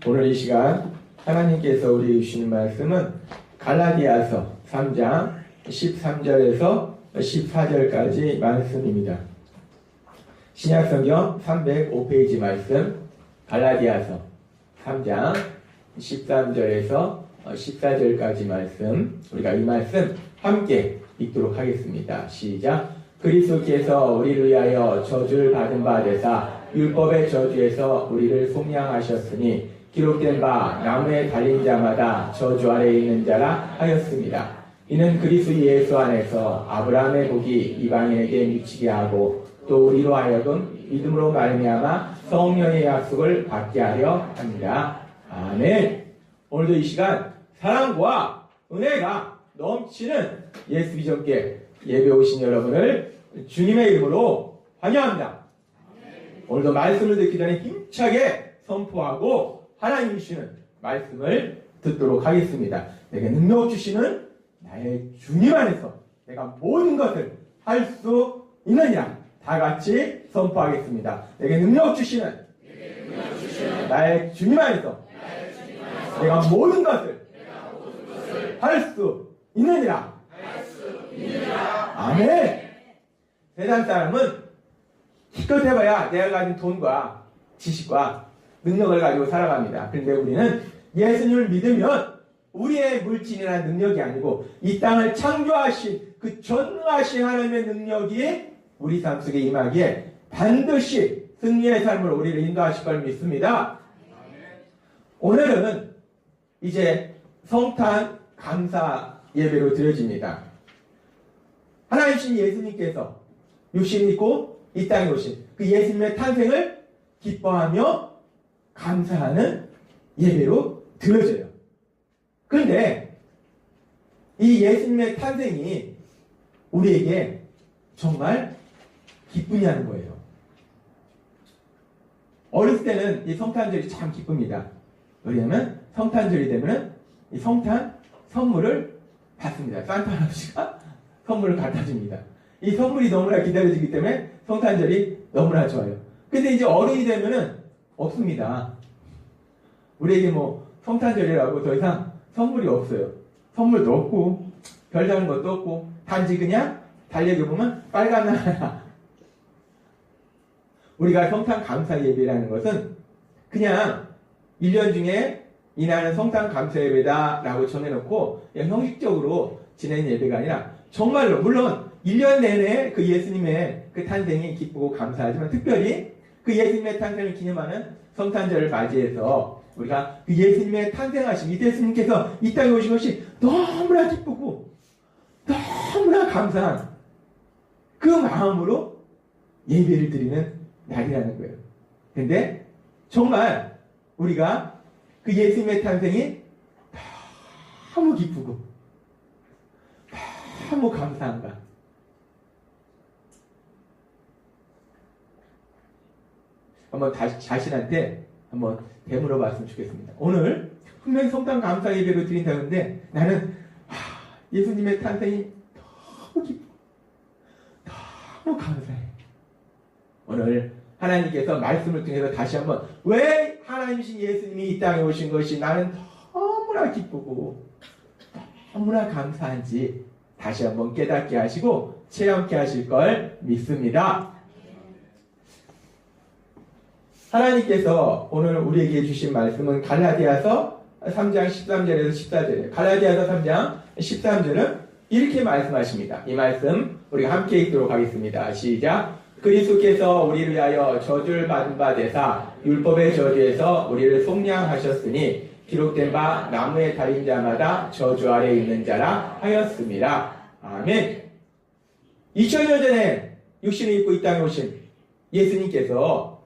오늘 이 시간 하나님께서 우리에게 주시는 말씀은 갈라디아서 3장 13절에서 14절까지 말씀입니다. 신약성경 305페이지 말씀, 갈라디아서 3장 13절에서 14절까지 말씀, 우리가 이 말씀 함께 읽도록 하겠습니다. 시작. 그리스도께서 우리를 위하여 저주를 받은 바 되사 율법의 저주에서 우리를 속량하셨으니 기록된 바 나무에 달린 자마다 저주 아래에 있는 자라 하였습니다. 이는 그리스도 예수 안에서 아브라함의 복이 이방인에게 미치게 하고 또 우리로 하여금 믿음으로 말미암아 성령의 약속을 받게 하려 합니다. 아멘. 오늘도 이 시간 사랑과 은혜가 넘치는 예수 비전께 예배 오신 여러분을 주님의 이름으로 환영합니다. 오늘도 말씀을 듣기 전에 힘차게 선포하고 하나님 주시는 말씀을 듣도록 하겠습니다. 내게 능력 주시는 나의 주님 안에서 내가 모든 것을 할 수 있느니라. 다 같이 선포하겠습니다. 내게 능력 주시는 나의 주님 안에서 내가 모든 것을 할 수 있느니라. 아멘. 세상 사람은 기껏 해봐야 내가 가진 돈과 지식과 능력을 가지고 살아갑니다. 그런데 우리는 예수님을 믿으면 우리의 물질이나 능력이 아니고 이 땅을 창조하신 그 전능하신 하나님의 능력이 우리 삶 속에 임하기에 반드시 승리의 삶으로 우리를 인도하실 걸 믿습니다. 오늘은 이제 성탄 감사 예배로 드려집니다. 하나님이신 예수님께서 육신이 있고 이 땅에 오신 그 예수님의 탄생을 기뻐하며 감사하는 예배로 드려져요. 그런데 이 예수님의 탄생이 우리에게 정말 기쁘냐는 거예요. 어렸을 때는 이 성탄절이 참 기쁩니다. 왜냐하면 성탄절이 되면 이 성탄 선물을 받습니다. 산타 할아버지가 선물을 갖다 줍니다. 이 선물이 너무나 기다려지기 때문에 성탄절이 너무나 좋아요. 근데 이제 어른이 되면은 없습니다. 우리에게 뭐 성탄절이라고 더 이상 선물이 없어요. 선물도 없고 별다른 것도 없고 단지 그냥 달력에 보면 빨간 날 하나. 우리가 성탄 감사 예배라는 것은 그냥 1년 중에 이날은 성탄 감사 예배다라고 정해놓고 형식적으로 지내는 예배가 아니라 정말로 물론 1년 내내 그 예수님의 그 탄생이 기쁘고 감사하지만 특별히 그 예수님의 탄생을 기념하는 성탄절을 맞이해서 우리가 그 예수님의 탄생하심, 이 예수님께서 이 땅에 오신 것이 너무나 기쁘고 너무나 감사한 그 마음으로 예배를 드리는 날이라는 거예요. 근데 정말 우리가 그 예수님의 탄생이 너무 기쁘고 너무 감사한가. 한번 자신한테 한번 되물어 봤으면 좋겠습니다. 오늘 분명히 성탄 감사 예배로 드린다는데 나는 예수님의 탄생이 너무 기쁘고 너무 감사해. 오늘 하나님께서 말씀을 통해서 다시 한번 왜 하나님이신 예수님이 이 땅에 오신 것이 나는 너무나 기쁘고 너무나 감사한지 다시 한번 깨닫게 하시고 체험케 하실 걸 믿습니다. 하나님께서 오늘 우리에게 주신 말씀은 갈라디아서 3장 13절에서 14절이에요. 갈라디아서 3장 13절은 이렇게 말씀하십니다. 이 말씀 우리가 함께 읽도록 하겠습니다. 시작. 그리스도께서 우리를 위하여 저주를 받은 바 되사 율법의 저주에서 우리를 속량하셨으니 기록된 바 나무에 달린 자마다 저주 아래에 있는 자라 하였습니다. 아멘. 2000년 전에 육신을 입고 이 땅에 오신 예수님께서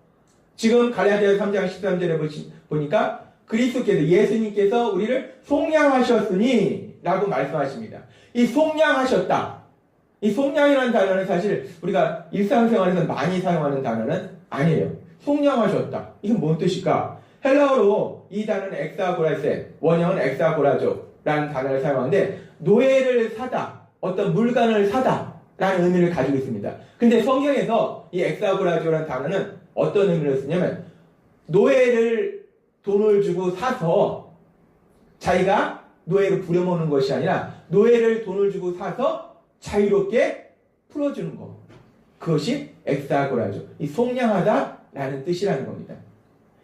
지금 갈라디아서 3장 13절에 보니까 그리스도께서 예수님께서 우리를 속량하셨으니 라고 말씀하십니다. 이 속량하셨다. 이 속량이라는 단어는 사실 우리가 일상생활에서 많이 사용하는 단어는 아니에요. 속량하셨다. 이건 뭔 뜻일까? 헬라어로 이 단어는 엑사고라세, 원형은 엑사고라조라는 단어를 사용하는데 노예를 사다, 어떤 물건을 사다 라는 의미를 가지고 있습니다. 근데 성경에서 이 엑사고라조라는 단어는 어떤 의미를 쓰냐면 노예를 돈을 주고 사서 자기가 노예로 부려먹는 것이 아니라 노예를 돈을 주고 사서 자유롭게 풀어주는 것. 그것이 엑사고라죠. 이 속량하다라는 뜻이라는 겁니다.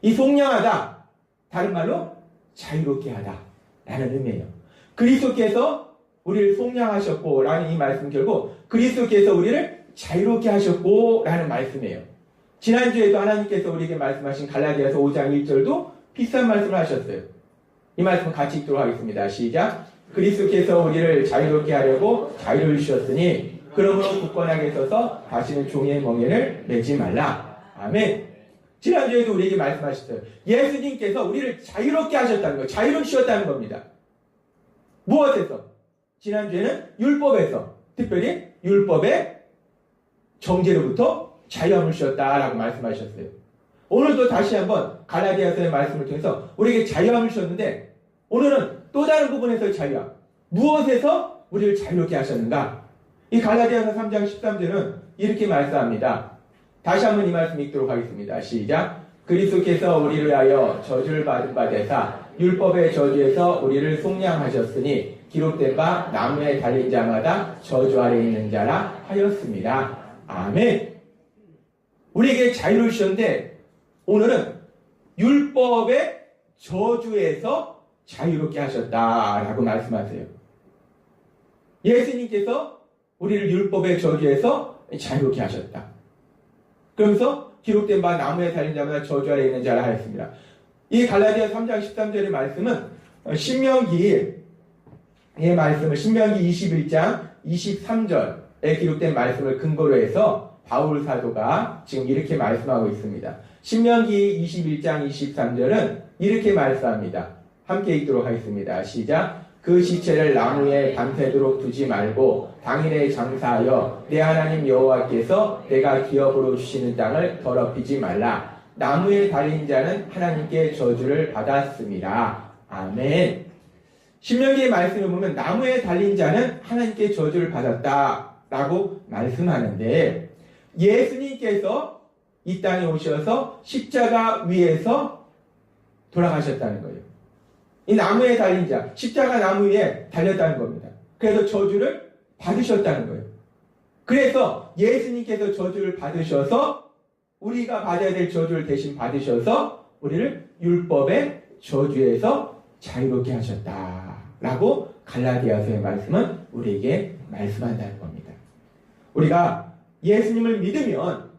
이 속량하다, 다른 말로 자유롭게 하다라는 의미예요. 그리스도께서 우리를 속량하셨고 라는 이 말씀 결국 그리스도께서 우리를 자유롭게 하셨고 라는 말씀이에요. 지난주에도 하나님께서 우리에게 말씀하신 갈라디아서 5장 1절도 비슷한 말씀을 하셨어요. 이 말씀 같이 읽도록 하겠습니다. 시작. 그리스도께서 우리를 자유롭게 하려고 자유를 주셨으니 그러므로 굳건하게 서서 다시는 종의 멍에를 매지 말라. 아멘. 지난주에도 우리에게 말씀하셨어요. 예수님께서 우리를 자유롭게 하셨다는 거예요. 자유를 주셨다는 겁니다. 무엇에서? 지난주에는 율법에서, 특별히 율법의 정죄로부터 자유함을 주셨다라고 말씀하셨어요. 오늘도 다시 한번 갈라디아서의 말씀을 통해서 우리에게 자유함을 주셨는데 오늘은 또 다른 부분에서의 자유함. 무엇에서 우리를 자유롭게 하셨는가? 이 갈라디아서 3장 13절은 이렇게 말씀합니다. 다시 한번 이 말씀 읽도록 하겠습니다. 시작. 그리스도께서 우리를 위하여 저주를 받은 바 되사 율법의 저주에서 우리를 속량하셨으니 기록된 바 나무에 달린 자마다 저주 아래 있는 자라 하였습니다. 아멘. 우리에게 자유를 주셨는데 오늘은 율법의 저주에서 자유롭게 하셨다라고 말씀하세요. 예수님께서 우리를 율법의 저주에서 자유롭게 하셨다. 그러면서 기록된 바 나무에 달린 자마다 저주 아래 있는 자라 하였습니다. 이 갈라디아 3장 13절의 말씀은 신명기의 말씀을 신명기 21장 23절에 기록된 말씀을 근거로 해서 바울 사도가 지금 이렇게 말씀하고 있습니다. 신명기 21장 23절은 이렇게 말씀합니다. 함께 읽도록 하겠습니다. 시작. 그 시체를 나무에 밤새도록 두지 말고 당일에 장사하여 내 하나님 여호와께서 내가 기업으로 주시는 땅을 더럽히지 말라. 나무에 달린 자는 하나님께 저주를 받았습니다. 아멘. 신명기의 말씀을 보면 나무에 달린 자는 하나님께 저주를 받았다라고 말씀하는데 예수님께서 이 땅에 오셔서 십자가 위에서 돌아가셨다는 거예요. 이 나무에 달린 자, 십자가 나무 위에 달렸다는 겁니다. 그래서 저주를 받으셨다는 거예요. 그래서 예수님께서 저주를 받으셔서 우리가 받아야 될 저주를 대신 받으셔서 우리를 율법의 저주에서 자유롭게 하셨다라고 갈라디아서의 말씀은 우리에게 말씀한다는 겁니다. 우리가 예수님을 믿으면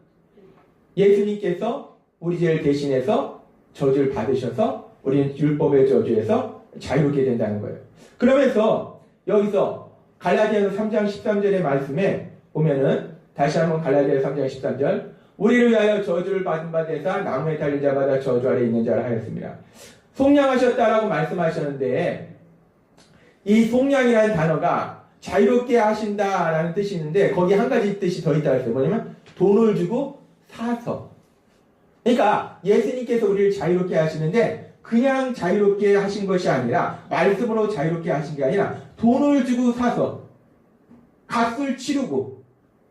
예수님께서 우리 죄를 대신해서 저주를 받으셔서 우리는 율법의 저주에서 자유롭게 된다는 거예요. 그러면서 여기서 갈라디아서 3장 13절의 말씀에 보면은 다시 한번 갈라디아서 3장 13절 우리를 위하여 저주를 받은 바 되사 나무에 달린 자마다 저주 아래 있는 자라 하였습니다. 속량하셨다라고 말씀하셨는데 이 속량이라는 단어가 자유롭게 하신다라는 뜻이 있는데 거기 한 가지 뜻이 더 있다고 했어요. 뭐냐면 돈을 주고 사서. 그러니까 예수님께서 우리를 자유롭게 하시는데 그냥 자유롭게 하신 것이 아니라 말씀으로 자유롭게 하신 게 아니라 돈을 주고 사서 값을 치르고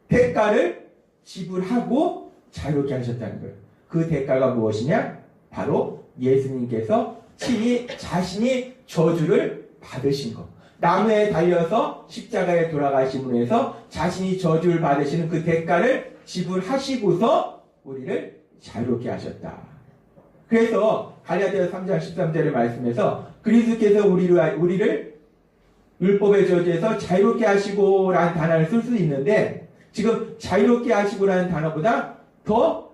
대가를 지불하고 자유롭게 하셨다는 거예요. 그 대가가 무엇이냐? 바로 예수님께서 친히 자신이 저주를 받으신 것. 나무에 달려서 십자가에 돌아가심으로 해서 자신이 저주를 받으시는 그 대가를 지불하시고서 우리를 자유롭게 하셨다. 그래서 갈라디아서 3장 13절의 말씀에서 그리스도께서 우리를 율법의 저주에서 자유롭게 하시고 라는 단어를 쓸 수 있는데 지금 자유롭게 하시고 라는 단어보다 더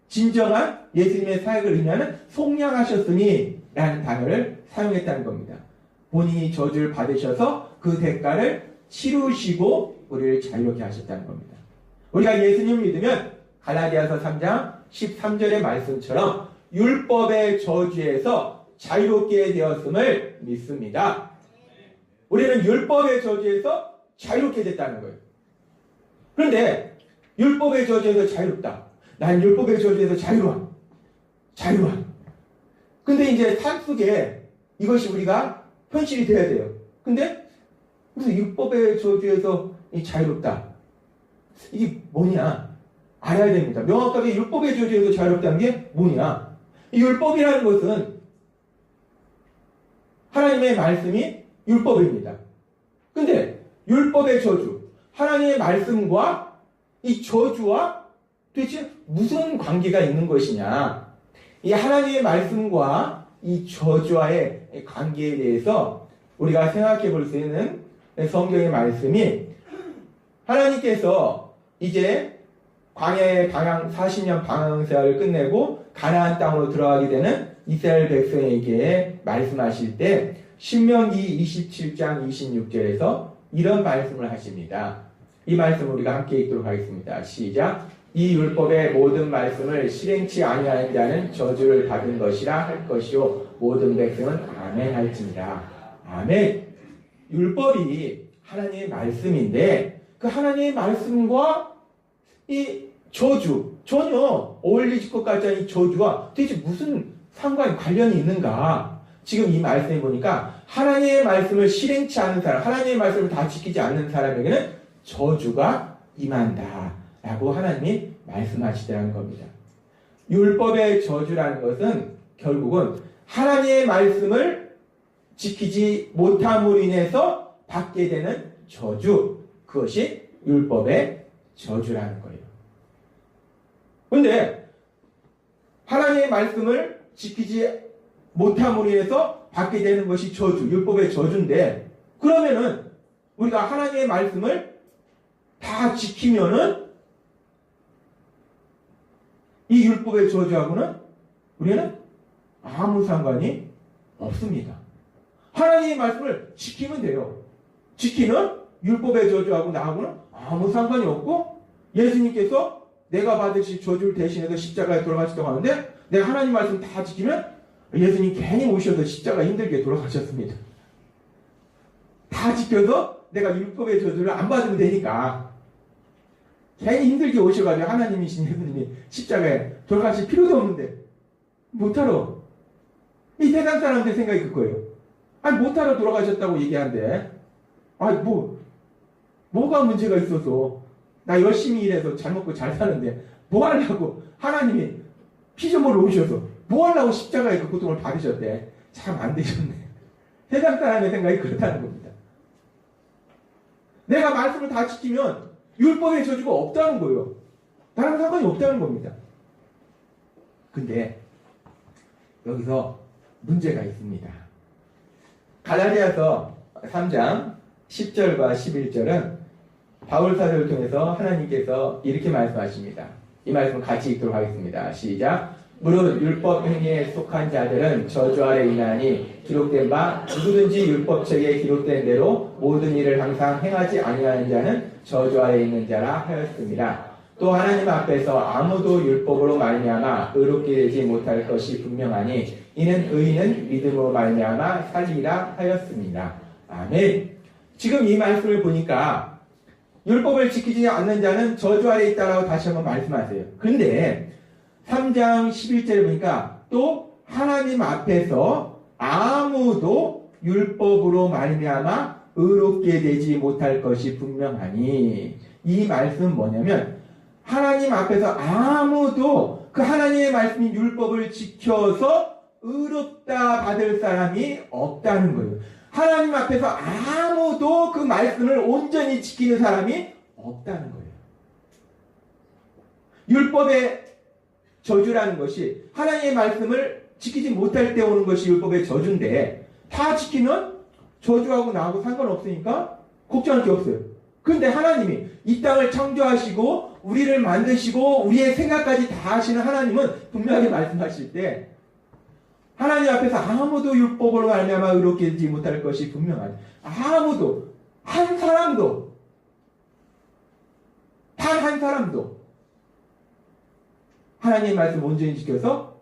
진정한 예수님의 사역을 의미하는 속량하셨으니 라는 단어를 사용했다는 겁니다. 본인이 저주를 받으셔서 그 대가를 치르시고 우리를 자유롭게 하셨다는 겁니다. 우리가 예수님을 믿으면 갈라디아서 3장 13절의 말씀처럼 율법의 저주에서 자유롭게 되었음을 믿습니다. 우리는 율법의 저주에서 자유롭게 됐다는 거예요. 그런데 율법의 저주에서 자유롭다. 난 율법의 저주에서 자유로워. 근데 이제 삶 속에 이것이 우리가 현실이 돼야 돼요. 근데 무슨 율법의 저주에서 자유롭다. 이게 뭐냐? 알아야 됩니다. 명확하게 율법의 저주에서 자유롭다는 게 뭐냐? 이 율법이라는 것은 하나님의 말씀이 율법입니다. 근데 율법의 저주, 하나님의 말씀과 이 저주와 도대체 무슨 관계가 있는 것이냐? 이 하나님의 말씀과 이 저주와의 관계에 대해서 우리가 생각해 볼 수 있는 성경의 말씀이 하나님께서 이제 광야의 40년 방황생활을 끝내고 가나안 땅으로 들어가게 되는 이스라엘 백성에게 말씀하실 때 신명기 27장 26절에서 이런 말씀을 하십니다. 이 말씀을 우리가 함께 읽도록 하겠습니다. 시작. 이 율법의 모든 말씀을 실행치 아니하는 자는 저주를 받은 것이라 할 것이요 모든 백성은 아멘 할지니라. 아멘. 율법이 하나님의 말씀인데 그 하나님의 말씀과 이 저주 전혀 어울리질 것 같지 않은 이 저주와 도대체 무슨 상관 관련이 있는가? 지금 이 말씀에 보니까 하나님의 말씀을 실행치 않는 사람, 하나님의 말씀을 다 지키지 않는 사람에게는 저주가 임한다 라고 하나님이 말씀하시더라는 겁니다. 율법의 저주라는 것은 결국은 하나님의 말씀을 지키지 못함으로 인해서 받게 되는 저주, 그것이 율법의 저주라는 거예요. 그런데 하나님의 말씀을 지키지 못함으로 인해서 받게 되는 것이 저주, 율법의 저주인데 그러면은 우리가 하나님의 말씀을 다 지키면은 이 율법의 저주하고는 우리는 아무 상관이 없습니다. 하나님의 말씀을 지키면 돼요. 지키는 율법의 저주하고 나하고는 아무 상관이 없고 예수님께서 내가 받으실 저주를 대신해서 십자가에 돌아가셨다고 하는데 내가 하나님 말씀 다 지키면 예수님 괜히 오셔서 십자가 힘들게 돌아가셨습니다. 다 지켜서 내가 율법의 저주를 안 받으면 되니까 괜히 힘들게 오셔가지고 하나님이신 예수님이 십자가에 돌아가실 필요도 없는데 못하러 이 세상 사람들 생각이 그거예요. 아니 못하러 돌아가셨다고 얘기하는데 아니 뭐가 문제가 있어서 나 열심히 일해서 잘 먹고 잘 사는데 뭐 하려고 하나님이 피조물로 오셔서 뭐 하려고 십자가에 그 고통을 받으셨대. 참 안 되셨네. 세상 사람의 생각이 그렇다는 겁니다. 내가 말씀을 다 지키면 율법의 저주가 없다는 거예요. 나랑 상관이 없다는 겁니다. 근데 여기서 문제가 있습니다. 갈라디아서 3장 10절과 11절은 바울 사도를 통해서 하나님께서 이렇게 말씀하십니다. 이 말씀 같이 읽도록 하겠습니다. 시작. 무릇 율법 행위에 속한 자들은 저주 아래 있나니 기록된 바 누구든지 율법책에 기록된 대로 모든 일을 항상 행하지 아니하는 자는 저주 아래 있는 자라 하였습니다. 또 하나님 앞에서 아무도 율법으로 말미암아 의롭게 되지 못할 것이 분명하니 이는 의인은 믿음으로 말미암아 살리라 하였습니다. 아멘. 지금 이 말씀을 보니까 율법을 지키지 않는 자는 저주 아래 있다라고 다시 한번 말씀하세요. 그런데 3장 11절에 보니까 또 하나님 앞에서 아무도 율법으로 말미암아 의롭게 되지 못할 것이 분명하니 이 말씀은 뭐냐면 하나님 앞에서 아무도 그 하나님의 말씀인 율법을 지켜서 의롭다 받을 사람이 없다는 거예요. 하나님 앞에서 아무도 그 말씀을 온전히 지키는 사람이 없다는 거예요. 율법의 저주라는 것이 하나님의 말씀을 지키지 못할 때 오는 것이 율법의 저주인데 다 지키면 저주하고 나하고 상관없으니까 걱정할 게 없어요. 그런데 하나님이 이 땅을 창조하시고 우리를 만드시고 우리의 생각까지 다 하시는 하나님은 분명히 말씀하실 때 하나님 앞에서 아무도 율법으로 말미암아 의롭게 되지 못할 것이 분명하다. 아무도 한 사람도 단 한 사람도 하나님의 말씀 온전히 지켜서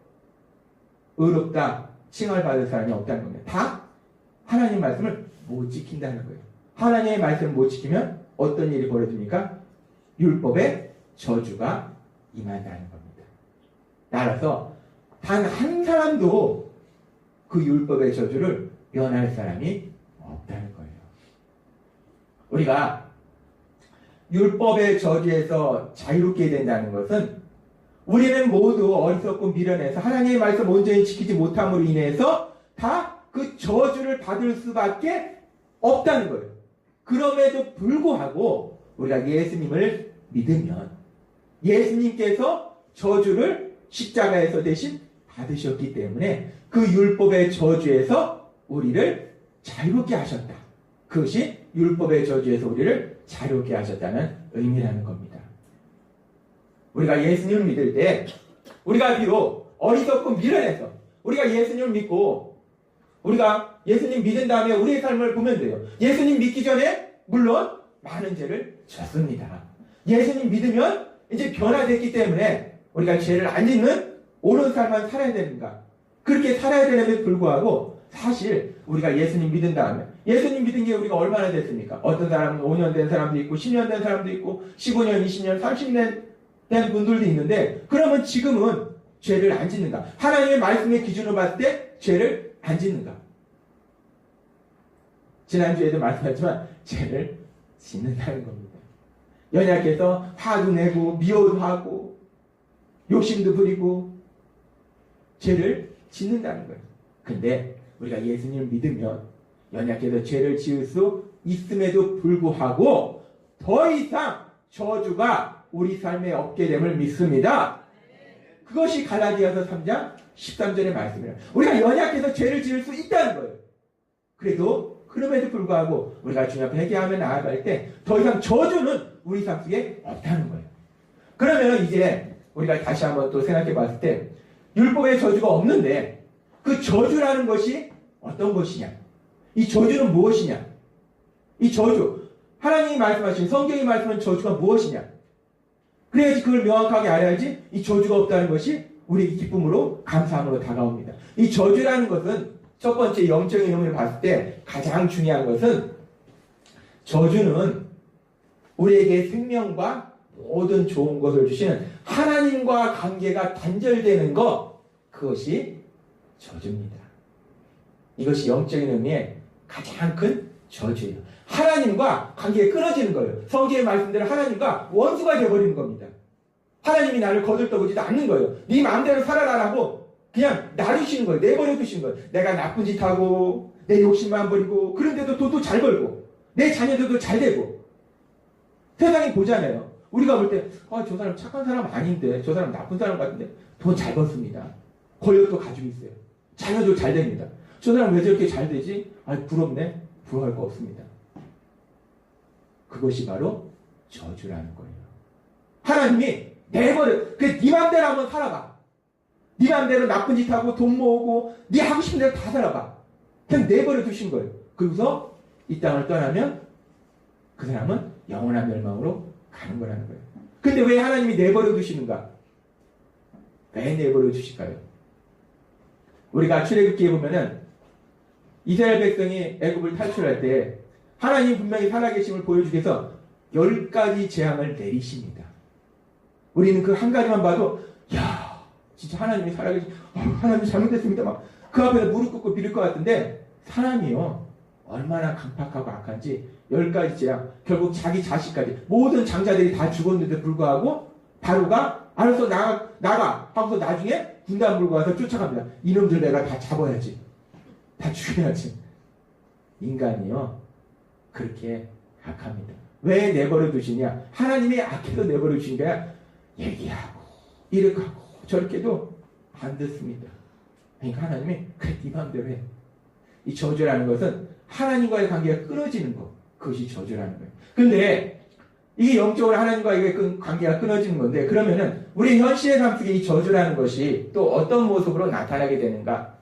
의롭다 칭을 받을 사람이 없다는 겁니다. 다 하나님의 말씀을 못 지킨다는 거예요. 하나님의 말씀을 못 지키면 어떤 일이 벌어집니까? 율법의 저주가 임한다는 겁니다. 따라서 단 한 사람도 그 율법의 저주를 면할 사람이 없다는 거예요. 우리가 율법의 저주에서 자유롭게 된다는 것은 우리는 모두 어리석고 미련해서 하나님의 말씀 온전히 지키지 못함으로 인해서 다 그 저주를 받을 수밖에 없다는 거예요. 그럼에도 불구하고 우리가 예수님을 믿으면 예수님께서 저주를 십자가에서 대신 받으셨기 때문에 그 율법의 저주에서 우리를 자유롭게 하셨다. 그것이 율법의 저주에서 우리를 자유롭게 하셨다는 의미라는 겁니다. 우리가 예수님을 믿을 때 우리가 비록 어리석고 미련해서 우리가 예수님을 믿고 우리가 예수님 믿은 다음에 우리의 삶을 보면 돼요. 예수님 믿기 전에 물론 많은 죄를 졌습니다. 예수님 믿으면 이제 변화됐기 때문에 우리가 죄를 안 짓는 옳은 삶만 살아야 되는가? 그렇게 살아야 되는데도 불구하고 사실 우리가 예수님 믿은 다음에 예수님 믿은 게 우리가 얼마나 됐습니까? 어떤 사람은 5년 된 사람도 있고 10년 된 사람도 있고 15년, 20년, 30년 된 분들도 있는데 그러면 지금은 죄를 안 짓는가? 하나님의 말씀의 기준으로 봤을 때 죄를 안 짓는가? 지난주에도 말씀하셨지만 죄를 짓는다는 겁니다. 연약해서 화도 내고 미워도 하고 욕심도 부리고 죄를 짓는다는 거예요. 근데 우리가 예수님을 믿으면 연약해서 죄를 지을 수 있음에도 불구하고 더 이상 저주가 우리 삶에 없게 됨을 믿습니다. 그것이 갈라디아서 3장 13절의 말씀이에요. 우리가 연약해서 죄를 지을 수 있다는 거예요. 그래도 그럼에도 불구하고 우리가 주님 앞에 회개하며 나아갈 때 더 이상 저주는 우리 삶 속에 없다는 거예요. 그러면 이제 우리가 다시 한번 또 생각해 봤을 때 율법의 저주가 없는데 그 저주라는 것이 어떤 것이냐? 이 저주는 무엇이냐? 이 저주, 하나님이 말씀하신 성경이 말씀하는 저주가 무엇이냐? 그래야지 그걸 명확하게 알아야지 이 저주가 없다는 것이 우리 기쁨으로 감사함으로 다가옵니다. 이 저주라는 것은 첫 번째 영적인 의미를 봤을 때 가장 중요한 것은 저주는 우리에게 생명과 모든 좋은 것을 주시는 하나님과 관계가 단절되는 것, 그것이 저주입니다. 이것이 영적인 의미의 가장 큰 저주예요. 하나님과 관계가 끊어지는 거예요. 성경의 말씀대로 하나님과 원수가 되어버리는 겁니다. 하나님이 나를 거들떠보지도 않는 거예요. 네 마음대로 살아라라고 그냥 놔두시는 거예요. 내버려 두시는 거예요. 내가 나쁜 짓 하고 내 욕심만 버리고 그런데도 돈도 잘 벌고 내 자녀들도 잘 되고 세상이 보잖아요. 우리가 볼 때 저 사람 착한 사람 아닌데 저 사람 나쁜 사람 같은데 돈 잘 벌습니다. 권력도 가지고 있어요. 자녀도 잘 됩니다. 저 사람 왜 저렇게 잘 되지? 부럽네. 부러워할 거 없습니다. 그것이 바로 저주라는 거예요. 하나님이 내버려 네 맘대로 한번 살아봐. 네 맘대로 나쁜 짓 하고 돈 모으고 네 하고 싶은 대로 다 살아봐. 그냥 내버려 두신 거예요. 그리고서 이 땅을 떠나면 그 사람은 영원한 멸망으로 가는 거라는 거예요. 근데 왜 하나님이 내버려 두시는가? 왜 내버려 두실까요? 우리가 출애굽기에 보면은 이스라엘 백성이 애굽을 탈출할 때 하나님이 분명히 살아계심을 보여주기 위해서 10가지 재앙을 내리십니다. 우리는 그 한 가지만 봐도 야 진짜 하나님이 살아계신 하나님이 잘못됐습니다. 막 그 앞에서 무릎 꿇고 빌을 것 같은데 사람이요 얼마나 강팍하고 악한지 10가지 재앙 결국 자기 자식까지 모든 장자들이 다 죽었는데도 불구하고 바로가 알아서 나가 하고서 나중에 군단 물고 와서 쫓아갑니다. 이놈들 내가 다 잡아야지. 다 죽여야지. 인간이요 그렇게 악합니다. 왜 내버려 두시냐? 하나님이 악해도 내버려 두신 거야. 얘기하고 이렇게 하고 저렇게도 안 듣습니다. 그러니까 하나님이 그래 네 마음대로 해. 이 저주라는 것은 하나님과의 관계가 끊어지는 것, 그것이 저주라는 거예요. 근데 이게 영적으로 하나님과의 관계가 끊어지는 건데 그러면은 우리 현실의 삶 속에 이 저주라는 것이 또 어떤 모습으로 나타나게 되는가?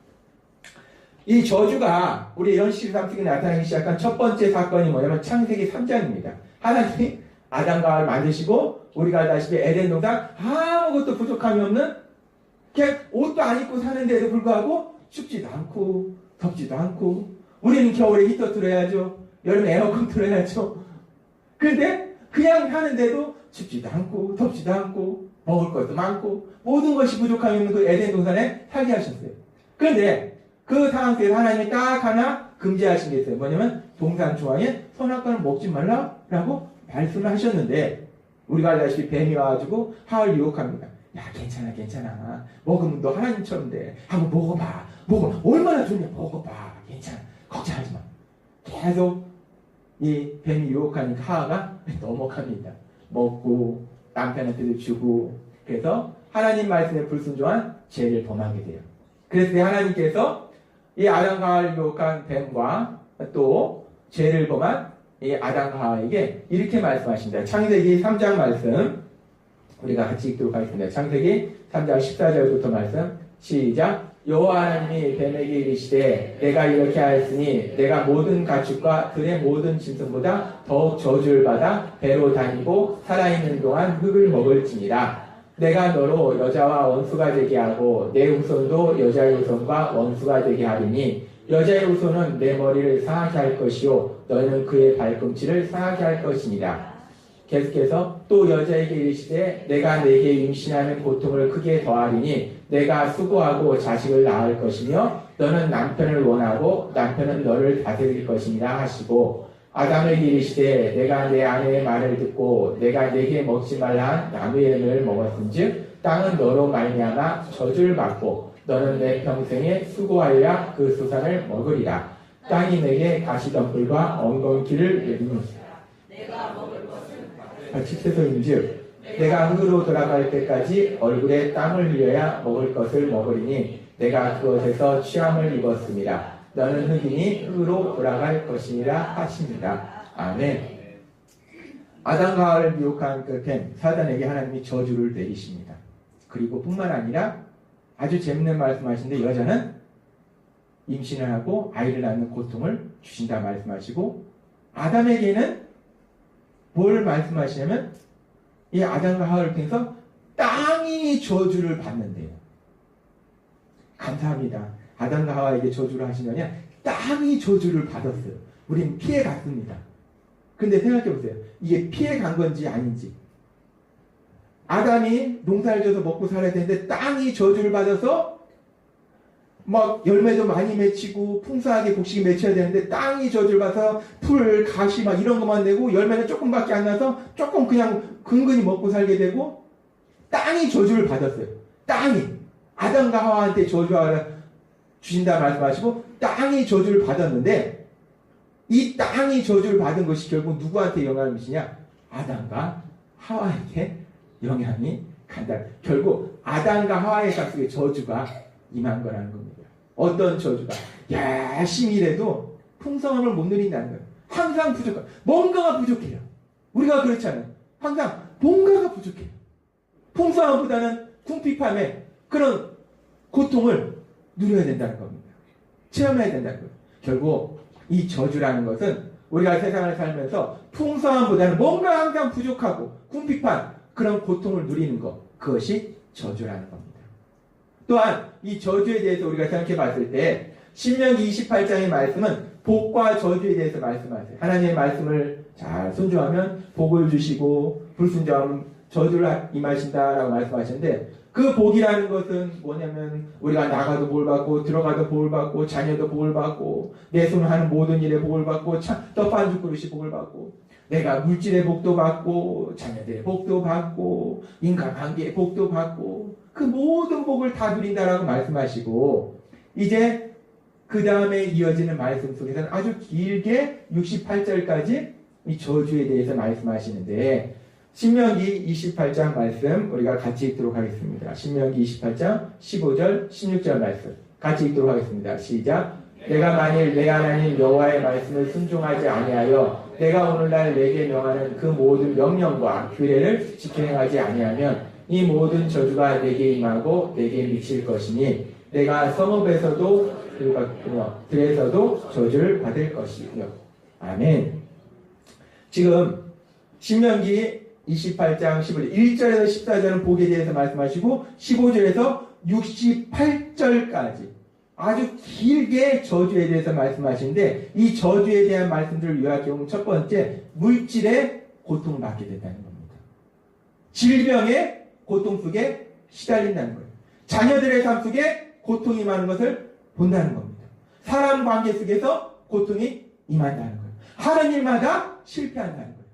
이 저주가 우리 현실 삶 속에 나타나기 시작한 첫 번째 사건이 뭐냐면 창세기 3장입니다. 하나님이 아담과 하와를 만드시고 우리가 알다시피 에덴 동산 아무것도 부족함이 없는 그냥 옷도 안 입고 사는데도 불구하고 춥지도 않고 덥지도 않고 우리는 겨울에 히터 틀어야죠. 여름에 에어컨 틀어야죠. 그런데 그냥 하는데도 춥지도 않고 덥지도 않고 먹을 것도 많고 모든 것이 부족함이 없는 그 에덴 동산에 살게 하셨어요. 그런데 그 상황 속에서 하나님이 딱 하나 금지하신 게 있어요. 뭐냐면 동산 중앙에 선악과를 먹지 말라라고 말씀을 하셨는데 우리가 알다시피 뱀이 와가지고 하와를 유혹합니다. 야, 괜찮아, 괜찮아. 먹으면 너 하나님처럼 돼. 한번 먹어봐. 먹어. 얼마나 좋냐. 먹어봐. 괜찮아. 걱정하지 마. 계속 이 뱀이 유혹하니까 하하가 넘어갑니다. 먹고 남편한테도 주고. 그래서 하나님 말씀에 불순종한 죄를 범하게 돼요. 그래서 하나님께서 이 아담과 하와를 유혹한 뱀과 또 죄를 범한 이 아담과 하와에게 이렇게 말씀하십니다. 창세기 3장 말씀 우리가 같이 읽도록 하겠습니다. 창세기 3장 14절부터 말씀 시작. 여호와 하나님이 뱀에게 이르시되 내가 이렇게 하였으니 내가 모든 가축과 들의 모든 짐승보다 더욱 저주를 받아 배로 다니고 살아있는 동안 흙을 먹을지니라. 내가 너로 여자와 원수가 되게 하고 내 후손도 여자의 후손과 원수가 되게 하리니 여자의 후손은 내 머리를 상하게 할 것이요 너희는 그의 발꿈치를 상하게 할 것이니라. 계속해서 또 여자에게 이르시되 내가 내게 임신하는 고통을 크게 더하리니 내가 수고하고 자식을 낳을 것이며 너는 남편을 원하고 남편은 너를 다스릴 것이니라 하시고 아담에게 이르시되 내가 내 아내의 말을 듣고 내가 내게 먹지 말라 한 나무의 열매를 먹었은즉 땅은 너로 말미암아 저주를 받고 너는 내 평생에 수고하여야 그 수산을 먹으리라. 땅이 내게 가시덤불과 엉겅퀴를 내리니 내가 먹을 것은 칠세서인즉 내가 흙으로 돌아갈 때까지 얼굴에 땀을 흘려야 먹을 것을 먹으리니 내가 그것에서 취함을 입었습니다. 너는 흙이니 흙으로 돌아갈 것이니라 하십니다. 아멘. 아담과 하와를 미혹한 그 뱀 사단에게 하나님이 저주를 내리십니다. 그리고 뿐만 아니라 아주 재밌는 말씀하시는데 여자는 임신을 하고 아이를 낳는 고통을 주신다 말씀하시고 아담에게는 뭘 말씀하시냐면 이 아담과 하와를 통해서 땅이 저주를 받는데요. 감사합니다. 아담과 하와에게 저주를 하시느냐? 땅이 저주를 받았어요. 우린 피해갔습니다. 근데 생각해보세요. 이게 피해간 건지 아닌지. 아담이 농사를 져서 먹고 살아야 되는데 땅이 저주를 받아서 막 열매도 많이 맺히고 풍성하게 곡식이 맺혀야 되는데 땅이 저주를 받아서 풀, 가시 막 이런 것만 내고 열매는 조금밖에 안 나서 조금 그냥 근근히 먹고 살게 되고 땅이 저주를 받았어요. 땅이 아담과 하와한테 저주를 주신다 말씀하시고 땅이 저주를 받았는데 이 땅이 저주를 받은 것이 결국 누구한테 영향을 미치냐? 아담과 하와에게 영향이 간다. 결국 아담과 하와의 가슴에 저주가 임한 거라는 겁니다. 어떤 저주가? 열심히 일해도 풍성함을 못 누린다는 거예요. 항상 부족한, 뭔가가 부족해요. 우리가 그렇잖아요. 항상 뭔가가 부족해요. 풍성함보다는 궁핍함에 그런 고통을 누려야 된다는 겁니다. 체험해야 된다는 거예요. 결국 이 저주라는 것은 우리가 세상을 살면서 풍성함보다는 뭔가 항상 부족하고 궁핍한 그런 고통을 누리는 것, 그것이 저주라는 겁니다. 또한 이 저주에 대해서 우리가 생각해 봤을 때 신명기 28장의 말씀은 복과 저주에 대해서 말씀하세요. 하나님의 말씀을 잘 순종하면 복을 주시고 불순종하면 저주를 임하신다라고 말씀하시는데 그 복이라는 것은 뭐냐면 우리가 나가도 복을 받고 들어가도 복을 받고 자녀도 복을 받고 내 손을 하는 모든 일에 복을 받고 떡 한 숟그릇이 복을 받고 내가 물질의 복도 받고 자녀들의 복도 받고 인간관계의 복도 받고 그 모든 복을 다 누린다라고 말씀하시고 이제 그 다음에 이어지는 말씀 속에서는 아주 길게 68절까지 이 저주에 대해서 말씀하시는데 신명기 28장 말씀 우리가 같이 읽도록 하겠습니다. 신명기 28장 15절 16절 말씀 같이 읽도록 하겠습니다. 시작. 내가 만일 내 하나님 여호와의 말씀을 순종하지 아니하여 내가 오늘날 내게 명하는 그 모든 명령과 규례를 지켜 행하지 아니하면 이 모든 저주가 내게 임하고 내게 미칠 것이니 내가 성읍에서도 들에서도 저주를 받을 것이고요. 아멘. 지금 신명기 28장 15절 1절에서 14절은 복에 대해서 말씀하시고 15절에서 68절까지 아주 길게 저주에 대해서 말씀하시는데 이 저주에 대한 말씀들을 요약해 보면 첫 번째 물질의 고통을 받게 된다는 겁니다. 질병의 고통 속에 시달린다는 거예요. 자녀들의 삶 속에 고통이 많은 것을 본다는 겁니다. 사람 관계 속에서 고통이 임한다는 거예요. 하는 일마다 실패한다는 거예요.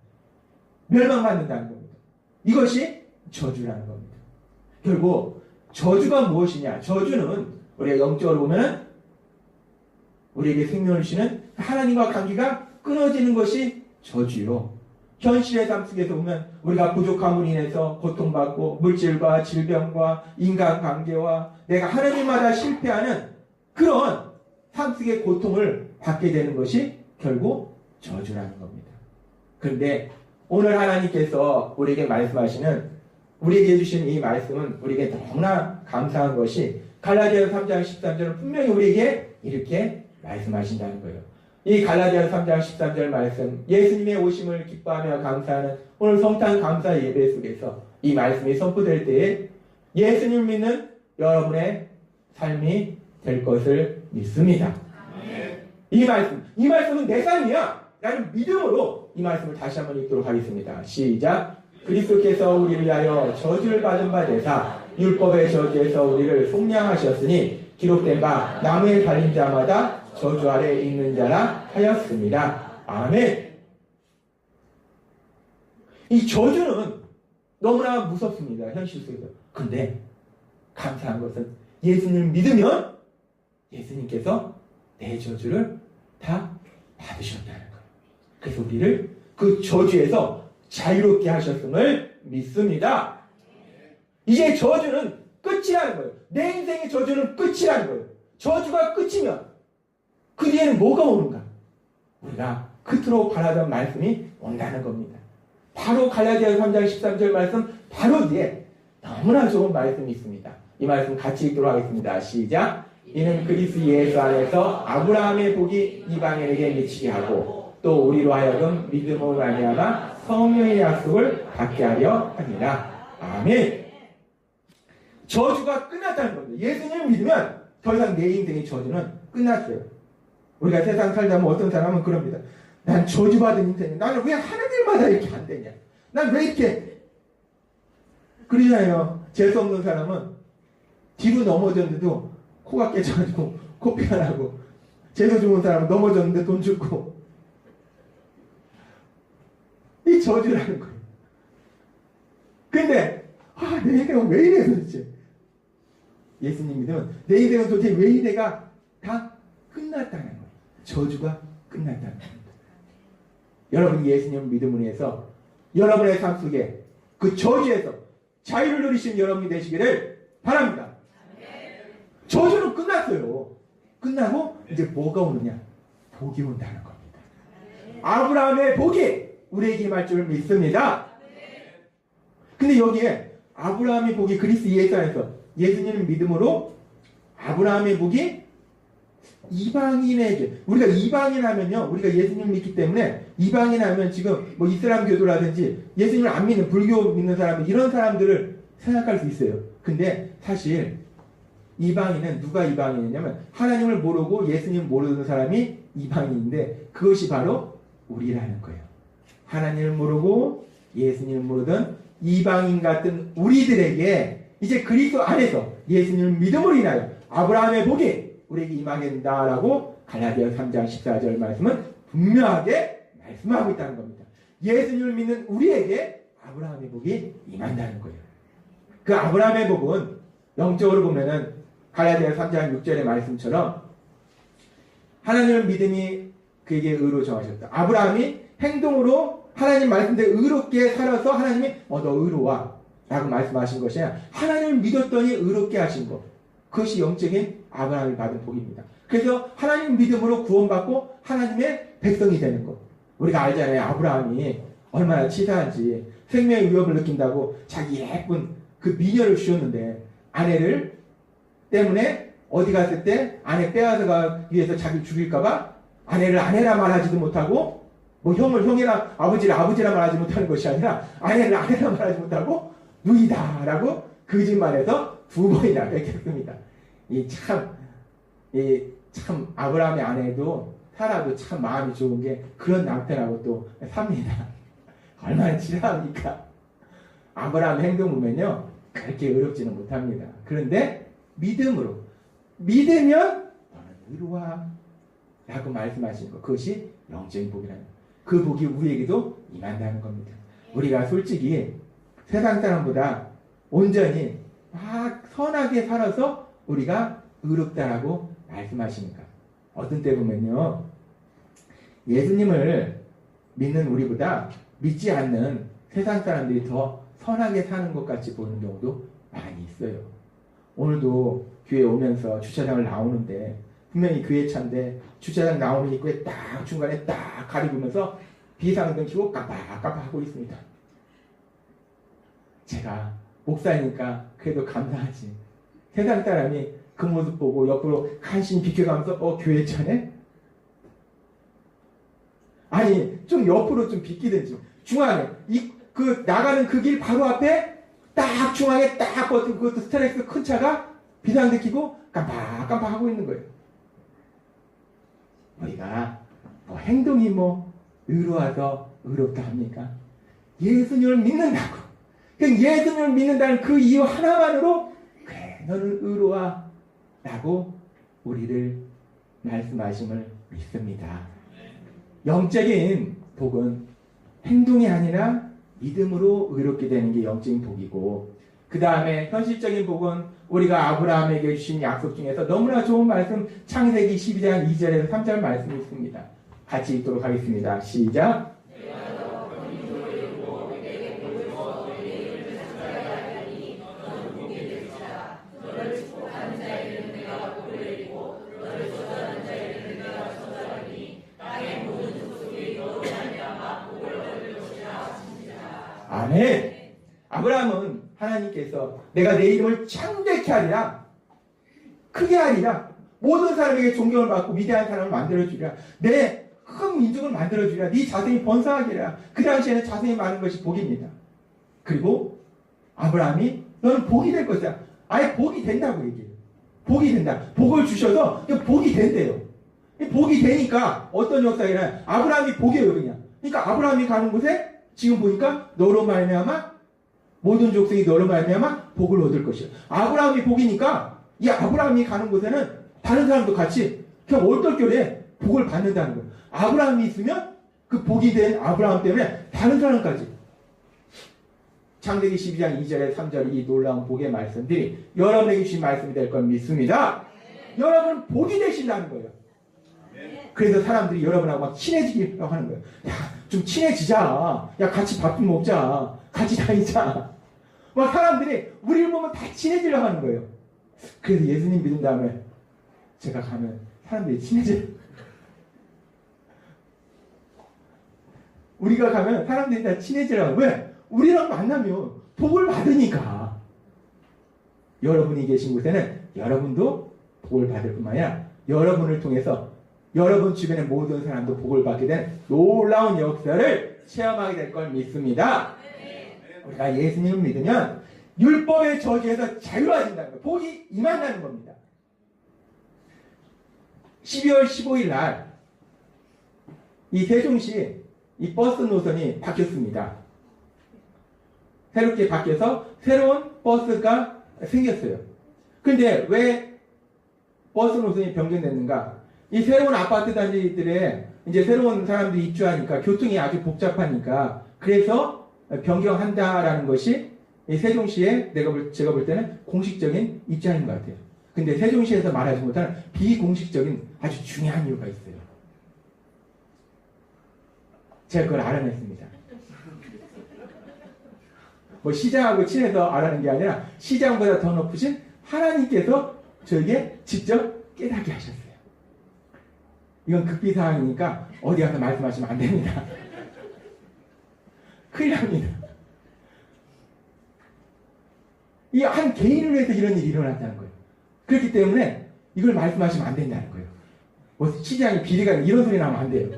멸망받는다는 겁니다. 이것이 저주라는 겁니다. 결국 저주가 무엇이냐? 저주는 우리가 영적으로 보면 우리에게 생명을 주시는 하나님과 관계가 끊어지는 것이 저주요. 현실의 삶 속에서 보면 우리가 부족함으로 인해서 고통받고 물질과 질병과 인간관계와 내가 하나님마다 실패하는 그런 삶 속의 고통을 받게 되는 것이 결국 저주라는 겁니다. 그런데 오늘 하나님께서 우리에게 말씀하시는 우리에게 주신 이 말씀은 우리에게 너무나 감사한 것이 갈라디아서 3장 13절은 분명히 우리에게 이렇게 말씀하신다는 거예요. 이 갈라디아서 3장 13절 말씀, 예수님의 오심을 기뻐하며 감사하는 오늘 성탄 감사 예배 속에서 이 말씀이 선포될 때에 예수님을 믿는 여러분의 삶이 될 것을 믿습니다. 이 말씀은 내 삶이야 라는 믿음으로 이 말씀을 다시 한번 읽도록 하겠습니다. 시작. 그리스도께서 우리를 위하여 저주를 받은 바 되사 율법의 저주에서 우리를 속량하셨으니 기록된 바 나무에 달린 자마다 저주 아래 있는 자라 하였습니다. 아멘. 이 저주는 너무나 무섭습니다. 현실 속에서. 근데 감사한 것은 예수님을 믿으면 예수님께서 내 저주를 다 받으셨다는 거예요. 그래서 우리를 그 저주에서 자유롭게 하셨음을 믿습니다. 이제 저주는 끝이라는 거예요. 내 인생의 저주는 끝이라는 거예요. 저주가 끝이면 그 뒤에는 뭐가 오는가? 우리가 끝으로 바라던 말씀이 온다는 겁니다. 바로 갈라디아서 3장 13절 말씀 바로 뒤에 너무나 좋은 말씀이 있습니다. 이 말씀 같이 읽도록 하겠습니다. 시작. 이는 그리스도 예수 안에서 아브라함의 복이 이방인에게 미치게 하고 또 우리로 하여금 믿음으로 말미암아 성령의 약속을 받게 하려 합니다. 아멘. 저주가 끝났다는 겁니다. 예수님을 믿으면 더 이상 내 인생의 저주는 끝났어요. 우리가 세상 살다 보면 어떤 사람은 그럽니다. 난 저주받은 인생이야. 나는 왜 하나님마다 이렇게 안 되냐? 난 왜 이렇게 그러잖아요. 재수없는 사람은 뒤로 넘어졌는데도 코가 깨져가지고 코피 안 하고, 재수 좋은 사람은 넘어졌는데 돈 주고. 이 저주라는 거예요. 근데 내 인생은 왜 이래 도대체? 예수님 믿으면 내 인생은 도대체 왜 이래가 다 끝났다는 거예요. 저주가 끝났다는 겁니다. 여러분이 예수님을 믿음으로 해서 여러분의 삶 속에 그 저주에서 자유를 누리신 여러분이 되시기를 바랍니다. 저주는 끝났어요. 끝나고 이제 뭐가 오느냐? 복이 온다는 겁니다. 아브라함의 복이 우리에게 임할 줄 믿습니다. 근데 여기에 아브라함의 복이 그리스도 예수 안에서 예수님 믿음으로 아브라함의 복이 이방인에게, 우리가 이방인 하면요, 우리가 예수님 믿기 때문에 이방인 하면 지금 뭐 이슬람 교도라든지 예수님을 안 믿는 불교 믿는 사람, 이런 사람들을 생각할 수 있어요. 근데 사실 이방인은 누가 이방인이냐면 하나님을 모르고 예수님을 모르는 사람이 이방인인데 그것이 바로 우리라는 거예요. 하나님을 모르고 예수님을 모르던 이방인 같은 우리들에게 이제 그리스도 안에서 예수님을 믿음으로 인하여 아브라함의 복이 우리에게 임하게 된다라고 갈라디아서 3장 14절 말씀은 분명하게 말씀하고 있다는 겁니다. 예수님을 믿는 우리에게 아브라함의 복이 임한다는 거예요. 그 아브라함의 복은 영적으로 보면은 갈라디아서 3장 6절의 말씀처럼 하나님을 믿음이 그에게 의로 정하셨다. 아브라함이 행동으로 하나님 말씀대로 의롭게 살아서 하나님이 너 의로와 라고 말씀하신 것이 아니라 하나님을 믿었더니 의롭게 하신 것. 그것이 영적인 아브라함이 받은 복입니다. 그래서 하나님 믿음으로 구원받고 하나님의 백성이 되는 것. 우리가 알잖아요. 아브라함이 얼마나 치사한지 생명의 위협을 느낀다고 자기 예쁜 그 미녀를 주셨는데 아내를 때문에 어디 갔을 때 아내 빼앗아가 위해서 자기 죽일까봐 아내를 아내라 말하지도 못하고 뭐 형을 형이라 아버지를 아버지라 말하지 못하는 것이 아니라 아내를 아내라 말하지 못하고 누이다라고 거짓말해서 2번이나 뺏겼습니다. 참 아브라함의 아내도 사라도 참 마음이 좋은 게 그런 남편하고 또 삽니다. 얼마나 지랄합니까? 아브라함의 행동 보면요 그렇게 어렵지는 못합니다. 그런데 믿음으로 믿으면 너는 의로와 라고 말씀하신 것, 그것이 영적인 복이라는 거예요. 그 복이 우리에게도 임한다는 겁니다. 우리가 솔직히 세상 사람보다 온전히 막 선하게 살아서 우리가 의롭다라고 말씀하십니까? 어떤 때 보면요, 예수님을 믿는 우리보다 믿지 않는 세상 사람들이 더 선하게 사는 것 같이 보이는 경우도 많이 있어요. 오늘도 교회 오면서 주차장을 나오는데 분명히 교회 차인데 주차장 나오는 입구에 딱 중간에 딱 가리고면서 비상등 켜고 깜빡깜빡하고 있습니다. 제가 목사니까 그래도 감사하지. 세상 사람이 그 모습 보고 옆으로 간신히 비켜가면서 교회 차네? 아니 좀 옆으로 좀 비키든지 중앙에 나가는 그 길 바로 앞에 딱 중앙에 딱 버튼 그것도 스트레스 큰 차가 비상등 켜고 깜빡깜빡하고 있는 거예요. 우리가 행동이 의로워서 의롭다 합니까? 예수님을 믿는다고. 예수님을 믿는다는 그 이유 하나만으로 그래 너는 의로워 라고 우리를 말씀하심을 믿습니다. 영적인 복은 행동이 아니라 믿음으로 의롭게 되는 게 영적인 복이고, 그 다음에 현실적인 복은 우리가 아브라함에게 주신 약속 중에서 너무나 좋은 말씀, 창세기 12장 2절에서 3절 말씀이 있습니다. 같이 읽도록 하겠습니다. 시작. 아멘. 아브라함은 하나님께서 내가 내 이름을 창대케 하리라, 크게 하리라, 모든 사람에게 존경을 받고 위대한 사람을 만들어주리라, 내 큰 민족을 만들어주리라, 네 자손이 번성하리라. 그 당시에는 자손이 많은 것이 복입니다. 그리고 아브라함이 너는 복이 될 것이야. 아예 복이 된다고 얘기해요. 복이 된다. 복을 주셔서 복이 된대요. 복이 되니까 어떤 역사가 일어나요? 아브라함이 복이에요 그냥. 그러니까 아브라함이 가는 곳에 지금 보니까 너로 말미암아 모든 족속이 너로 말미암아 복을 얻을 것이야. 아브라함이 복이니까 이 아브라함이 가는 곳에는 다른 사람도 같이 그냥 얼떨결에 복을 받는다는 거예요. 아브라함이 있으면 그 복이 된 아브라함 때문에 다른 사람까지. 창세기 12장 2절에 3절 이 놀라운 복의 말씀들이 여러분에게 주신 말씀이 될 걸 믿습니다. 여러분 복이 되신다는 거예요. 그래서 사람들이 여러분하고 막 친해지려고 하는 거예요. 야, 좀 친해지자. 야, 같이 밥 좀 먹자. 같이 다니자. 막 사람들이 우리를 보면 다 친해지려고 하는 거예요. 그래서 예수님 믿은 다음에 제가 가면 사람들이 친해져요. 우리가 가면 사람들이 다 친해지려고. 왜? 우리랑 만나면 복을 받으니까. 여러분이 계신 곳에는 여러분도 복을 받을 뿐만 아니라 여러분을 통해서 여러분 주변의 모든 사람도 복을 받게 된 놀라운 역사를 체험하게 될 걸 믿습니다. 우리가 예수님을 믿으면 율법의 저주에서 자유해진다는 거예요. 복이 임한다는 겁니다. 12월 15일 날 이 세종시 이 버스 노선이 바뀌었습니다. 새롭게 바뀌어서 새로운 버스가 생겼어요. 근데 왜 버스 노선이 변경됐는가? 이 새로운 아파트 단지들에 이제 새로운 사람들이 입주하니까 교통이 아주 복잡하니까 그래서 변경한다라는 것이 이 세종시에 제가 볼 때는 공식적인 입장인 것 같아요. 근데 세종시에서 말하지 못하는 비공식적인 아주 중요한 이유가 있어요. 제가 그걸 알아냈습니다. 시장하고 친해서 알아낸 게 아니라 시장보다 더 높으신 하나님께서 저에게 직접 깨닫게 하셨어요. 이건 극비사항이니까 어디 가서 말씀하시면 안 됩니다. 큰일 납니다. 이 한 개인을 위해서 이런 일이 일어났다는 거예요. 그렇기 때문에 이걸 말씀하시면 안 된다는 거예요. 시장이 비리가 이런 소리 나면 안 돼요.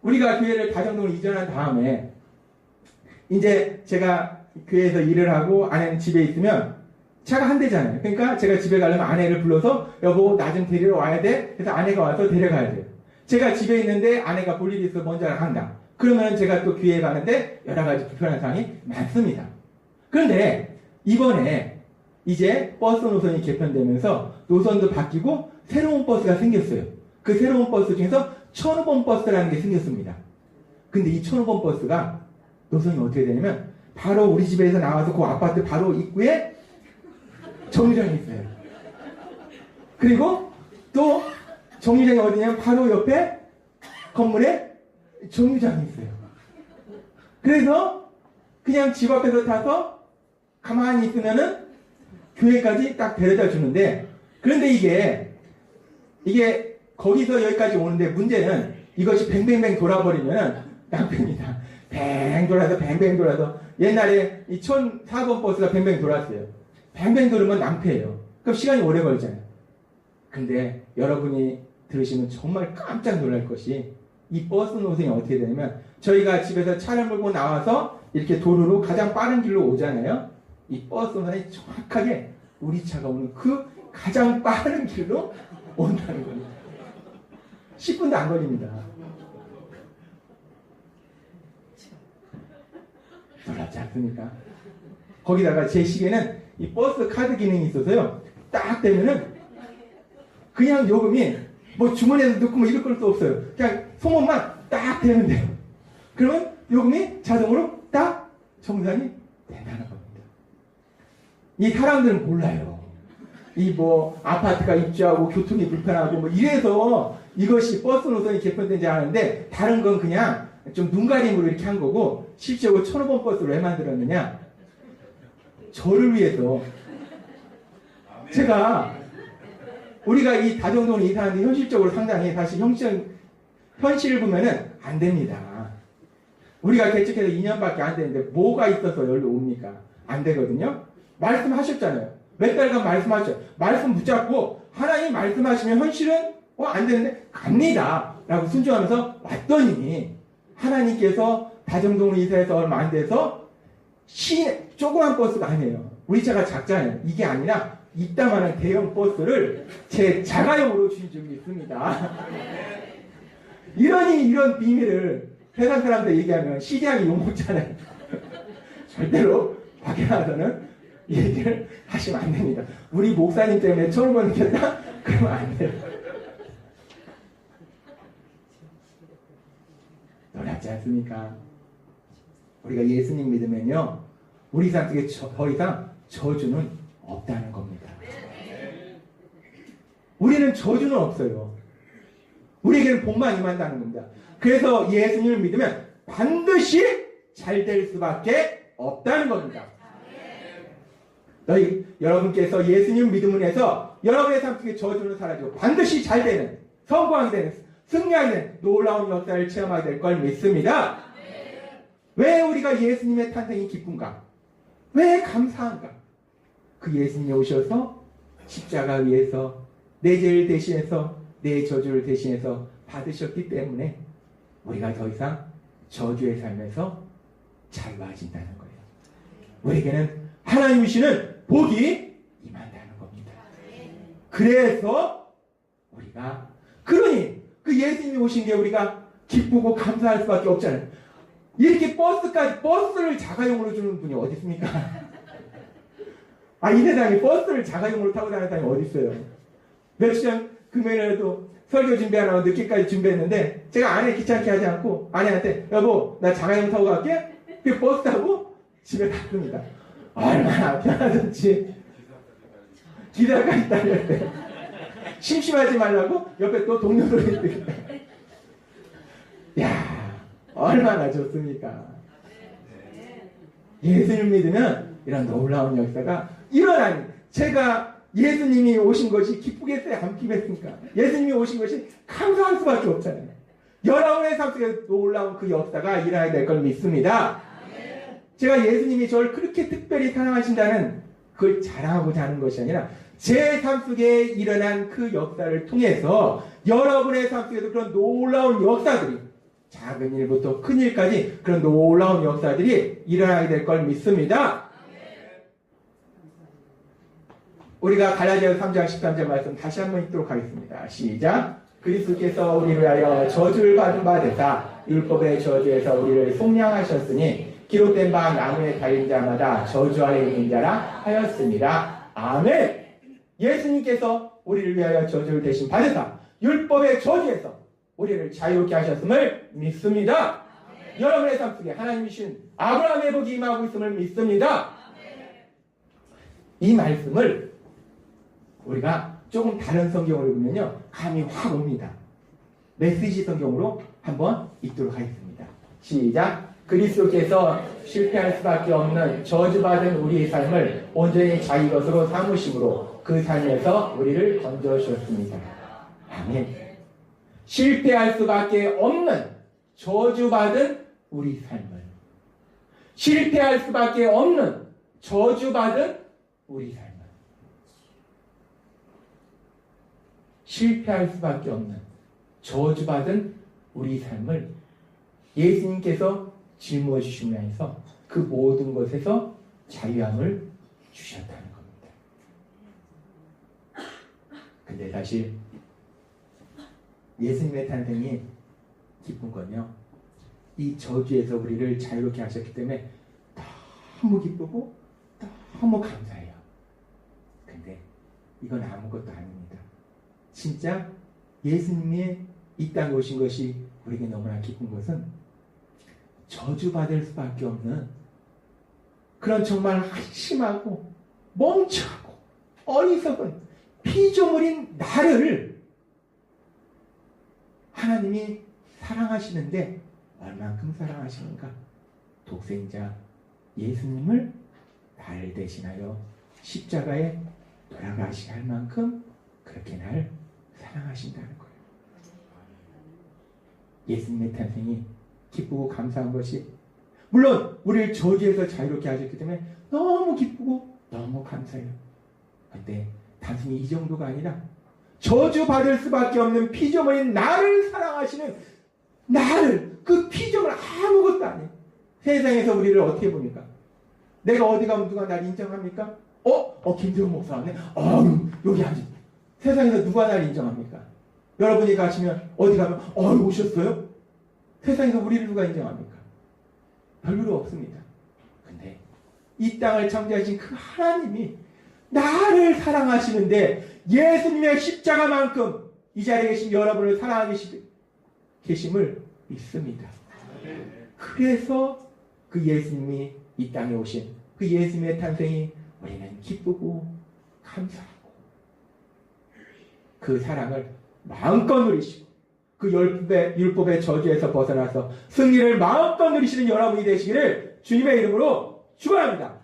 우리가 교회를 다정동으로 이전한 다음에 이제 제가 교회에서 일을 하고 아내는 집에 있으면 차가 한 대잖아요. 그러니까 제가 집에 가려면 아내를 불러서 여보 나 좀 데리러 와야 돼. 그래서 아내가 와서 데려가야 돼요. 제가 집에 있는데 아내가 볼 일이 있어서 먼저 간다. 그러면 제가 또 교회에 가는데 여러 가지 불편한 상황이 많습니다. 그런데 이번에 이제 버스 노선이 개편되면서 노선도 바뀌고 새로운 버스가 생겼어요. 그 새로운 버스 중에서 1005번 버스라는 게 생겼습니다. 근데 이 1005번 버스가 노선이 어떻게 되냐면 바로 우리 집에서 나와서 그 아파트 바로 입구에 정류장이 있어요. 그리고 또 정류장이 어디냐면 바로 옆에 건물에 정류장이 있어요. 그래서 그냥 집 앞에서 타서 가만히 있으면은 교회까지 딱 데려다 주는데, 그런데 이게 거기서 여기까지 오는데 문제는 이것이 뱅뱅뱅 돌아버리면 낭패입니다. 뱅 돌아서 뱅뱅 돌아서 옛날에 이 1004번 버스가 뱅뱅 돌았어요. 뱅뱅 돌으면 낭패예요. 그럼 시간이 오래 걸리잖아요. 근데 여러분이 들으시면 정말 깜짝 놀랄 것이, 이 버스 노선이 어떻게 되냐면 저희가 집에서 차를 몰고 나와서 이렇게 도로로 가장 빠른 길로 오잖아요. 이 버스 노선이 정확하게 우리 차가 오는 그 가장 빠른 길로 온다는 겁니다. 10분도 안 걸립니다. 놀랍지 않습니까? 거기다가 제 시계는 이 버스 카드 기능이 있어서요. 딱 되면은 그냥 요금이 뭐 주머니에서 넣고 뭐 이럴 것도 없어요. 그냥 손목만 딱 되면 돼요. 그러면 요금이 자동으로 딱 정산이 된다는 겁니다. 이 사람들은 몰라요. 이 뭐 아파트가 입주하고 교통이 불편하고 뭐 이래서 이것이 버스 노선이 개편된지 아는데, 다른 건 그냥 좀 눈가림으로 이렇게 한 거고, 실제로 1005번 버스를 왜 만들었느냐? 저를 위해서. 제가 우리가 이 다정동을 이사하는데 현실적으로 상당히 사실 현실을 보면은 안 됩니다. 우리가 개척해서 2년밖에 안 되는데 뭐가 있어서 여기로 옵니까? 안 되거든요. 말씀하셨잖아요. 몇 달간 말씀하셨죠. 말씀 붙잡고 하나님 말씀하시면 현실은 안 되는데 갑니다 라고 순종하면서 왔더니, 하나님께서 다정동으로 이사해서 얼마 안 돼서 조그만 버스가 아니에요. 우리 차가 작잖아요. 이게 아니라 이따만한 대형 버스를 제 자가용으로 주신 적이 있습니다. 이런 비밀을 세상 사람들 얘기하면 시장이 욕먹잖아요. 절대로 밖에 나가서는 얘기를 하시면 안 됩니다. 우리 목사님 때문에 철번 느꼈다? 그러면 안 돼요. 놀랍지 않습니까? 우리가 예수님 믿으면요, 우리 삶 속에 더 이상 저주는 없다는 겁니다. 우리는 저주는 없어요. 우리에게는 복만 임한다는 겁니다. 그래서 예수님을 믿으면 반드시 잘 될 수밖에 없다는 겁니다. 여러분께서 예수님 믿음을 해서 여러분의 삶 속에 저주는 사라지고 반드시 잘 되는, 성공하게 되는, 승리하게 되는 놀라운 역사를 체험하게 될 걸 믿습니다. 왜 우리가 예수님의 탄생이 기쁜가? 왜 감사한가? 그 예수님이 오셔서 십자가 위에서 내 죄를 대신해서, 내 저주를 대신해서 받으셨기 때문에 우리가 더 이상 저주의 삶에서 자유해진다는 거예요. 우리에게는 하나님 주시는 복이 임한다는 겁니다. 그래서 우리가, 그러니 그 예수님이 오신 게 우리가 기쁘고 감사할 수밖에 없잖아요. 이렇게 버스를 자가용으로 주는 분이 어디 있습니까? 이 세상에 버스를 자가용으로 타고 다니는 사람이 어디 있어요? 며칠 전 금요일에도 설교 준비하라고 늦게까지 준비했는데, 제가 아내 귀찮게 하지 않고 아내한테, 여보 나 자가용 타고 갈게. 그 버스 타고 집에 갔습니다. 얼마나 편하던지. 기다가 있다는 때 심심하지 말라고 옆에 또 동료들이 있습니다. 야, 얼마나 좋습니까? 예수님 믿으면 이런 놀라운 역사가 일어나니, 제가 예수님이 오신 것이 기쁘겠어요? 안 기쁘겠습니까? 예수님이 오신 것이 감사할 수밖에 없잖아요. 여러분의 삶 속에 놀라운 그 역사가 일어나야 될 걸 믿습니다. 제가 예수님이 저를 그렇게 특별히 사랑하신다는 그걸 자랑하고자 하는 것이 아니라, 제 삶 속에 일어난 그 역사를 통해서 여러분의 삶 속에도 그런 놀라운 역사들이, 작은 일부터 큰 일까지 그런 놀라운 역사들이 일어나게 될 걸 믿습니다. 우리가 갈라디아서 3장 13절 말씀 다시 한번 읽도록 하겠습니다. 시작. 그리스도께서 우리를 위하여 저주를 받은 바 되사 율법의 저주에서 우리를 속량하셨으니 기록된 바 나무에 달린 자마다 저주 아래 있는 자라 하였습니다. 아멘. 예수님께서 우리를 위하여 저주를 대신 받으사 율법의 저주에서 우리를 자유롭게 하셨음을 믿습니다. 여러분의 삶 속에 하나님이 주신 아브라함의 복이 임하고 있음을 믿습니다. 이 말씀을 우리가 조금 다른 성경으로 보면요, 감이 확 옵니다. 메시지 성경으로 한번 읽도록 하겠습니다. 시작. 그리스도께서 실패할 수밖에 없는 저주받은 우리의 삶을 온전히 자기 것으로 삼으심으로 그 삶에서 우리를 건져주셨습니다. 아멘. 실패할 수밖에 없는 저주받은 우리 삶을, 실패할 수밖에 없는 저주받은 우리 삶을, 실패할 수밖에 없는 저주받은 우리 삶을 예수님께서 짊어 주시면서 그 모든 것에서 자유함을 주셨다는 겁니다. 근데 사실 예수님의 탄생이 기쁜 건요, 이 저주에서 우리를 자유롭게 하셨기 때문에 너무 기쁘고 너무 감사해요. 근데 이건 아무것도 아닙니다. 진짜 예수님이 이 땅에 오신 것이 우리에게 너무나 기쁜 것은 저주받을 수밖에 없는 그런 정말 한심하고 멍청하고 어리석은 피조물인 나를 하나님이 사랑하시는데 얼만큼 사랑하시는가? 독생자 예수님을 나를 대신하여 십자가에 돌아가시게 할 만큼 그렇게 나를 사랑하신다는 거예요. 예수님의 탄생이 기쁘고 감사한 것이, 물론 우리를 저주에서 자유롭게 하셨기 때문에 너무 기쁘고 너무 감사해요. 근데 단순히 이 정도가 아니라 저주받을 수밖에 없는 피조물인 나를 사랑하시는, 나를, 그 피조물 아무것도 아니에요. 세상에서 우리를 어떻게 봅니까? 내가 어디 가면 누가 나를 인정합니까? 김대훈 목사 왔네. 여기 앉아. 세상에서 누가 나를 인정합니까? 여러분이 가시면 어디 가면 오셨어요? 세상에서 우리를 누가 인정합니까? 별로 없습니다. 근데 이 땅을 창조하신 그 하나님이 나를 사랑하시는데 예수님의 십자가만큼 이 자리에 계신 여러분을 사랑하고 계심을 믿습니다. 그래서 그 예수님이 이 땅에 오신 그 예수님의 탄생이 우리는 기쁘고 감사하고 그 사랑을 마음껏 누리시고 그 율법의 저주에서 벗어나서 승리를 마음껏 누리시는 여러분이 되시기를 주님의 이름으로 축원합니다.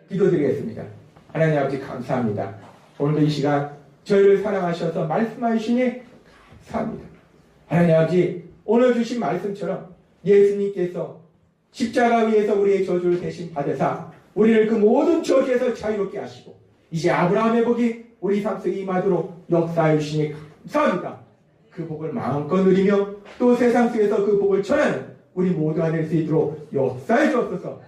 기도드리겠습니다. 하나님 아버지 감사합니다. 오늘도 이 시간 저희를 사랑하셔서 말씀하시니 감사합니다. 하나님 아버지, 오늘 주신 말씀처럼 예수님께서 십자가 위에서 우리의 저주를 대신 받으사 우리를 그 모든 저주에서 자유롭게 하시고 이제 아브라함의 복이 우리 삶 속에 임하도록 역사해 주시니 감사합니다. 그 복을 마음껏 누리며 또 세상 속에서 그 복을 전하는 우리 모두가 될 수 있도록 역사해 주옵소서.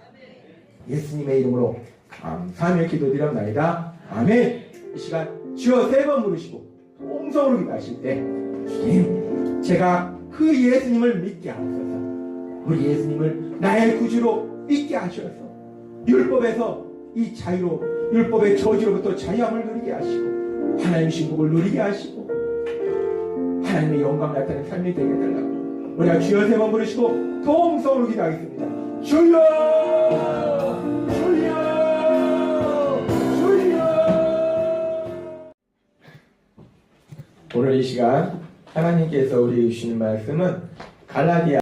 예수님의 이름으로 감사하며 기도드렸나이다. 아멘. 이 시간 주여 3번 부르시고 통성으로 기도하실 때, 주님, 제가 그 예수님을 믿게 하옵소서. 우리 예수님을 나의 구주로 믿게 하셔서 율법에서 이 자유로, 율법의 저주로부터 자유함을 누리게 하시고 하나님의 신복을 누리게 하시고 하나님의 영광 나타내는 삶이 되게 해달라고 우리가 주여 3번 부르시고 통성으로 기도하겠습니다. 주여, 주여, 주여. 오늘 이 시간 하나님께서 우리에게 주시는 말씀은 갈라디아